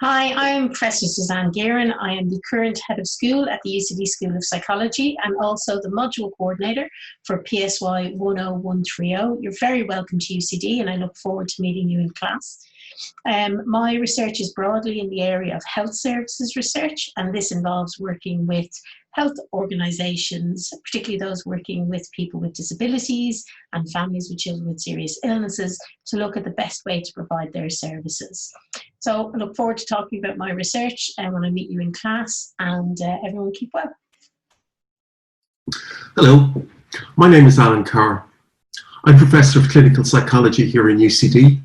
Hi, I'm Professor Suzanne Guerin. I am the current head of school at the UCD School of Psychology and also the module coordinator for PSY 10130. You're very welcome to UCD and I look forward to meeting you in class. My research is broadly in the area of health services research, and this involves working with health organisations, particularly those working with people with disabilities and families with children with serious illnesses, to look at the best way to provide their services. So I look forward to talking about my research when I meet you in class, and everyone keep well. Hello, my name is Alan Carr. I'm Professor of Clinical Psychology here in UCD.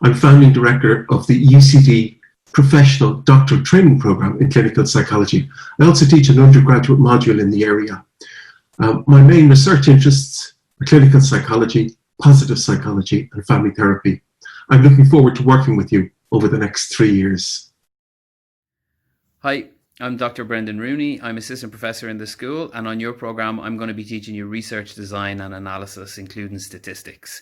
I'm founding director of the UCD Professional Doctoral Training Programme in Clinical Psychology. I also teach an undergraduate module in the area. My main research interests are clinical psychology, positive psychology, and family therapy. I'm looking forward to working with you over the next 3 years. Hi, I'm Dr. Brendan Rooney. I'm assistant professor in the school, and on your programme I'm going to be teaching you research design and analysis, including statistics.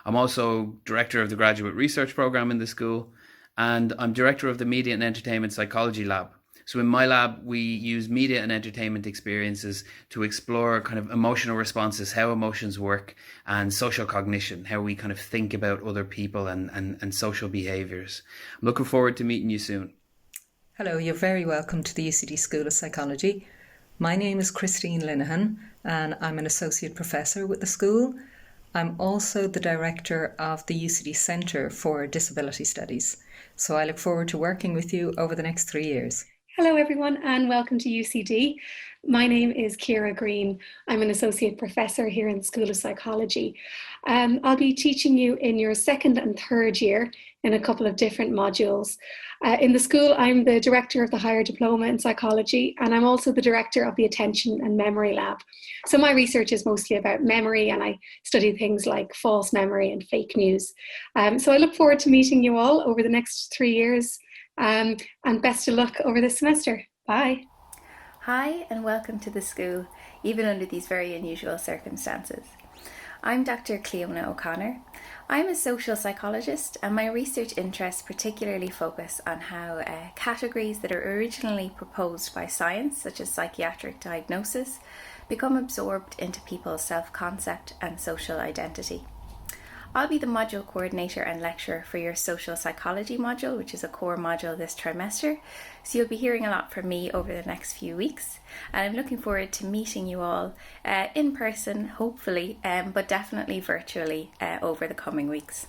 I'm also director of the graduate research programme in the school, and I'm director of the Media and Entertainment Psychology Lab. So in my lab, we use media and entertainment experiences to explore kind of emotional responses, how emotions work, and social cognition, how we kind of think about other people and social behaviours. I'm looking forward to meeting you soon. Hello, you're very welcome to the UCD School of Psychology. My name is Christine Linehan, and I'm an associate professor with the school. I'm also the director of the UCD Centre for Disability Studies. So I look forward to working with you over the next 3 years. Hello everyone and welcome to UCD. My name is Ciara Greene. I'm an associate professor here in the School of Psychology. I'll be teaching you in your second and third year in a couple of different modules. In the school, I'm the director of the Higher Diploma in Psychology, and I'm also the director of the Attention and Memory Lab. So my research is mostly about memory, and I study things like false memory and fake news. So I look forward to meeting you all over the next 3 years. And best of luck over this semester. Bye. Hi and welcome to the school, even under these very unusual circumstances. I'm Dr. Cleona O'Connor. I'm a social psychologist and my research interests particularly focus on how categories that are originally proposed by science, such as psychiatric diagnosis, become absorbed into people's self-concept and social identity. I'll be the module coordinator and lecturer for your social psychology module, which is a core module this trimester. So you'll be hearing a lot from me over the next few weeks. And I'm looking forward to meeting you all in person, hopefully, but definitely virtually over the coming weeks.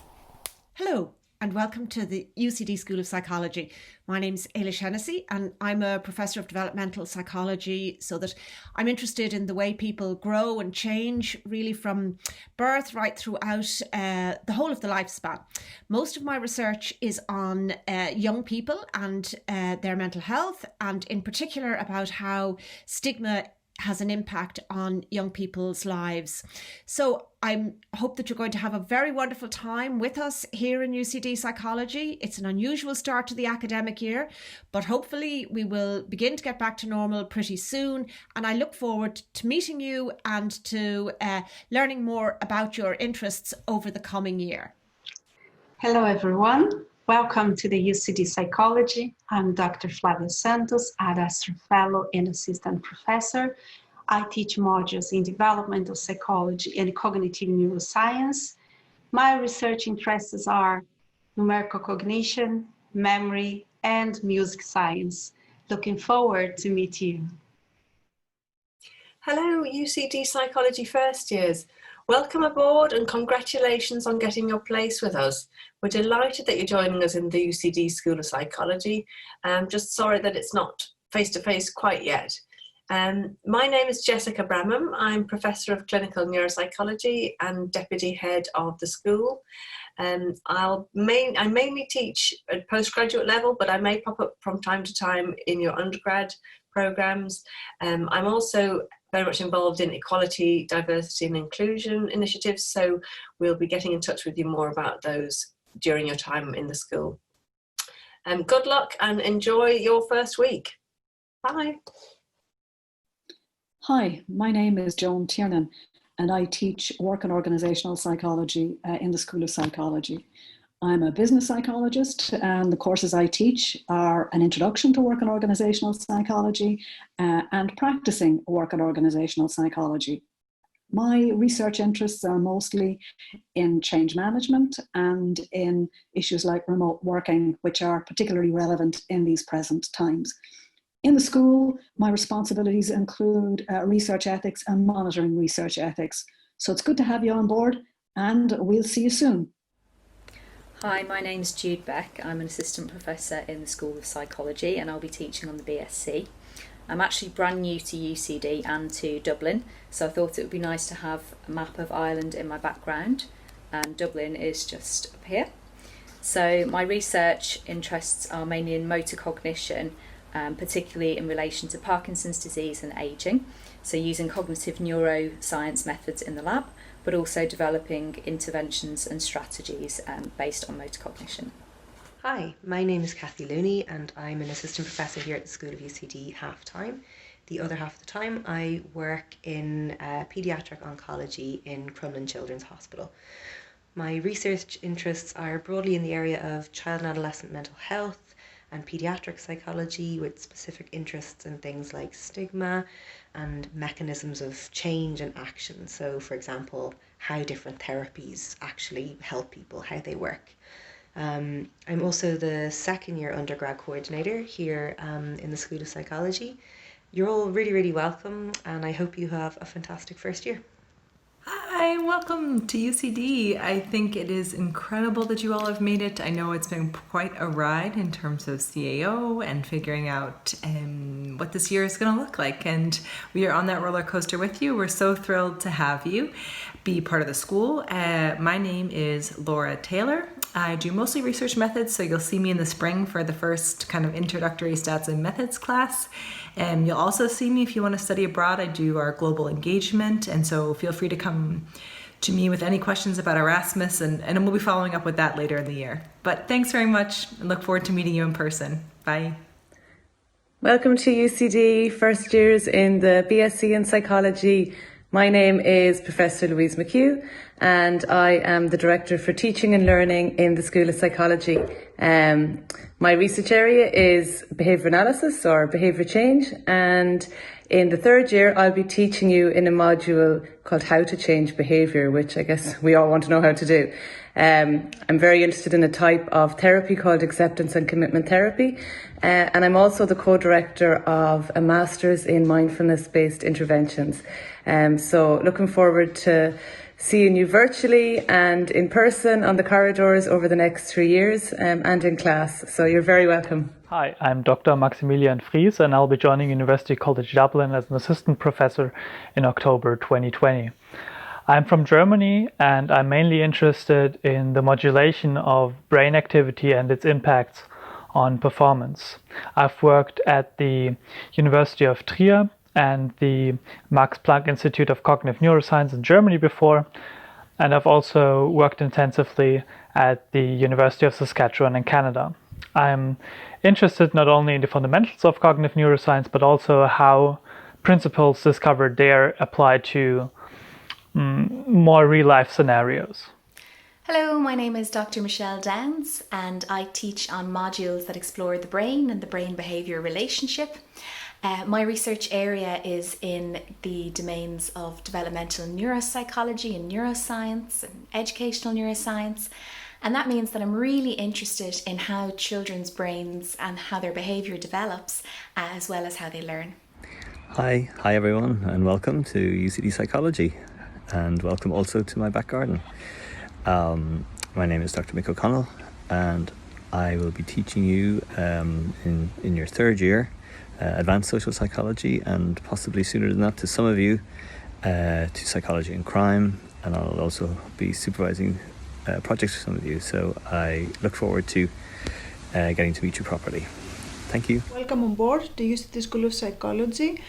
Hello and welcome to the UCD School of Psychology. My name's Eilis Hennessy and I'm a professor of developmental psychology, so that I'm interested in the way people grow and change really from birth right throughout the whole of the lifespan. Most of my research is on young people and their mental health, and in particular about how stigma has an impact on young people's lives. So I hope that you're going to have a very wonderful time with us here in UCD Psychology. It's an unusual start to the academic year, but hopefully we will begin to get back to normal pretty soon. And I look forward to meeting you and to learning more about your interests over the coming year. Hello, everyone. Welcome to the UCD Psychology. I'm Dr. Flavia Santos, Ad Astra Fellow and Assistant Professor. I teach modules in developmental psychology and cognitive neuroscience. My research interests are numerical cognition, memory, and music science. Looking forward to meet you. Hello, UCD Psychology first years. Welcome aboard and congratulations on getting your place with us. We're delighted that you're joining us in the UCD School of Psychology. Just sorry that it's not face-to-face quite yet. My name is Jessica Bramham. I'm Professor of Clinical Neuropsychology and Deputy Head of the school. I mainly teach at postgraduate level, but I may pop up from time to time in your undergrad programs. I'm also very much involved in equality, diversity and inclusion initiatives, so we'll be getting in touch with you more about those during your time in the school. Good luck and enjoy your first week. Bye. Hi, my name is Joan Tiernan and I teach work and organisational psychology in the School of Psychology. I'm a business psychologist, and the courses I teach are an introduction to work and organisational psychology and practicing work and organisational psychology. My research interests are mostly in change management and in issues like remote working, which are particularly relevant in these present times. In the school, my responsibilities include research ethics and monitoring research ethics. So it's good to have you on board, and we'll see you soon. Hi, my name's Jude Beck. I'm an assistant professor in the School of Psychology, and I'll be teaching on the BSc. I'm actually brand new to UCD and to Dublin, so I thought it would be nice to have a map of Ireland in my background, and Dublin is just up here. So my research interests are mainly in motor cognition, particularly in relation to Parkinson's disease and ageing, so using cognitive neuroscience methods in the lab, but also developing interventions and strategies based on motor cognition. Hi, my name is Cathy Looney and I'm an assistant professor here at the School of UCD half-time. The other half of the time I work in paediatric oncology in Crumlin Children's Hospital. My research interests are broadly in the area of child and adolescent mental health and paediatric psychology, with specific interests in things like stigma and mechanisms of change and action. So, for example, how different therapies actually help people, how they work. I'm also the second year undergrad coordinator here in the School of Psychology. You're all really, really welcome, and I hope you have a fantastic first year. Hi, welcome to UCD. I think it is incredible that you all have made it. I know it's been quite a ride in terms of CAO and figuring out what this year is going to look like. And we are on that roller coaster with you. We're so thrilled to have you be part of the school. My name is Laura Taylor. I do mostly research methods, so you'll see me in the spring for the first kind of introductory stats and methods class. You'll also see me if you want to study abroad. I do our global engagement, and so feel free to come to me with any questions about Erasmus, and we'll be following up with that later in the year. But thanks very much, and look forward to meeting you in person. Bye. Welcome to UCD first years in the BSc in Psychology. My name is Professor Louise McHugh, and I am the Director for Teaching and Learning in the School of Psychology. My research area is behaviour analysis or behaviour change, and in the third year I'll be teaching you in a module called How to Change Behaviour, which I guess we all want to know how to do. I'm very interested in a type of therapy called acceptance and commitment therapy, and I'm also the co-director of a Master's in Mindfulness-Based Interventions. So looking forward to seeing you virtually and in person on the corridors over the next 3 years and in class. So you're very welcome. Hi, I'm Dr. Maximilian Friehs, and I'll be joining University College Dublin as an assistant professor in October 2020. I'm from Germany, and I'm mainly interested in the modulation of brain activity and its impacts on performance. I've worked at the University of Trier and the Max Planck Institute of Cognitive Neuroscience in Germany before, and I've also worked intensively at the University of Saskatchewan in Canada. I'm interested not only in the fundamentals of cognitive neuroscience, but also how principles discovered there apply to more real-life scenarios. Hello, my name is Dr. Michelle Downs, and I teach on modules that explore the brain and the brain-behaviour relationship. My research area is in the domains of developmental neuropsychology and neuroscience and educational neuroscience. And that means that I'm really interested in how children's brains and how their behaviour develops, as well as how they learn. Hi everyone, and welcome to UCD Psychology, and welcome also to my back garden. My name is Dr. Mick O'Connell, and I will be teaching you in your third year advanced social psychology, and possibly sooner than that to some of you to psychology and crime, and I'll also be supervising projects for some of you, so I look forward to getting to meet you properly. Thank you. Welcome on board the UCD School of Psychology.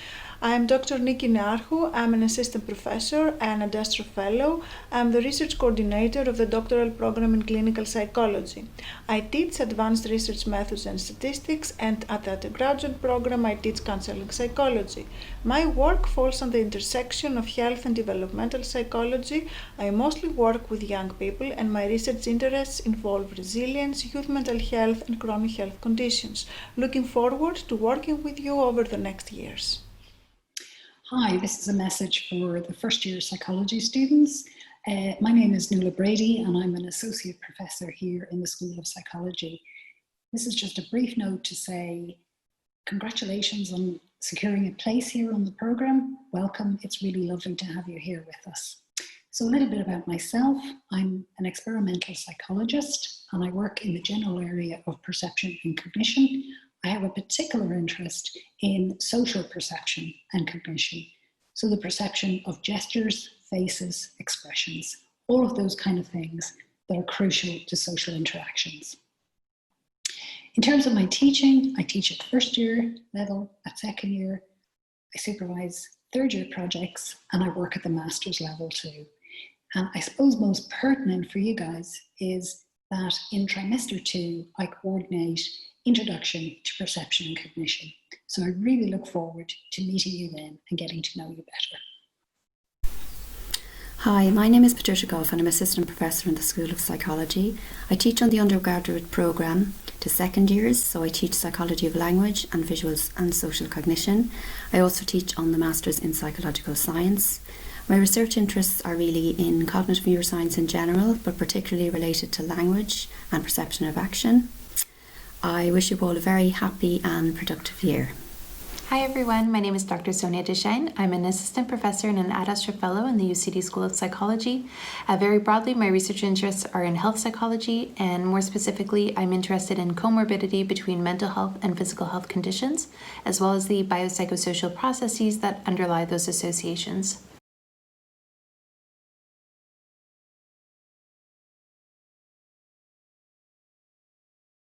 I am Dr. Niki Narhu. I'm an assistant professor and a Dastra fellow. I'm the research coordinator of the doctoral program in clinical psychology. I teach advanced research methods and statistics, and at the undergraduate program I teach counseling psychology. My work falls on the intersection of health and developmental psychology. I mostly work with young people, and my research interests involve resilience, youth mental health, and chronic health conditions. Looking forward to working with you over the next years. Hi, this is a message for the first year psychology students. My name is Nuala Brady and I'm an associate professor here in the School of Psychology. This is just a brief note to say congratulations on securing a place here on the programme. Welcome, it's really lovely to have you here with us. So a little bit about myself. I'm an experimental psychologist and I work in the general area of perception and cognition. I have a particular interest in social perception and cognition. So the perception of gestures, faces, expressions, all of those kind of things that are crucial to social interactions. In terms of my teaching, I teach at first year level, at second year, I supervise third year projects, and I work at the master's level too. And I suppose most pertinent for you guys is that in trimester 2, I coordinate Introduction to Perception and Cognition. So I really look forward to meeting you then and getting to know you better. Hi, my name is Patricia Gough and I'm Assistant Professor in the School of Psychology. I teach on the undergraduate programme to second years, so I teach Psychology of Language and Visuals and Social Cognition. I also teach on the Masters in Psychological Science. My research interests are really in cognitive neuroscience in general, but particularly related to language and perception of action. I wish you all a very happy and productive year. Hi everyone, my name is Dr. Sonia Deschain. I'm an assistant professor and an Ad Astra fellow in the UCD School of Psychology. Very broadly, my research interests are in health psychology, and more specifically, I'm interested in comorbidity between mental health and physical health conditions, as well as the biopsychosocial processes that underlie those associations.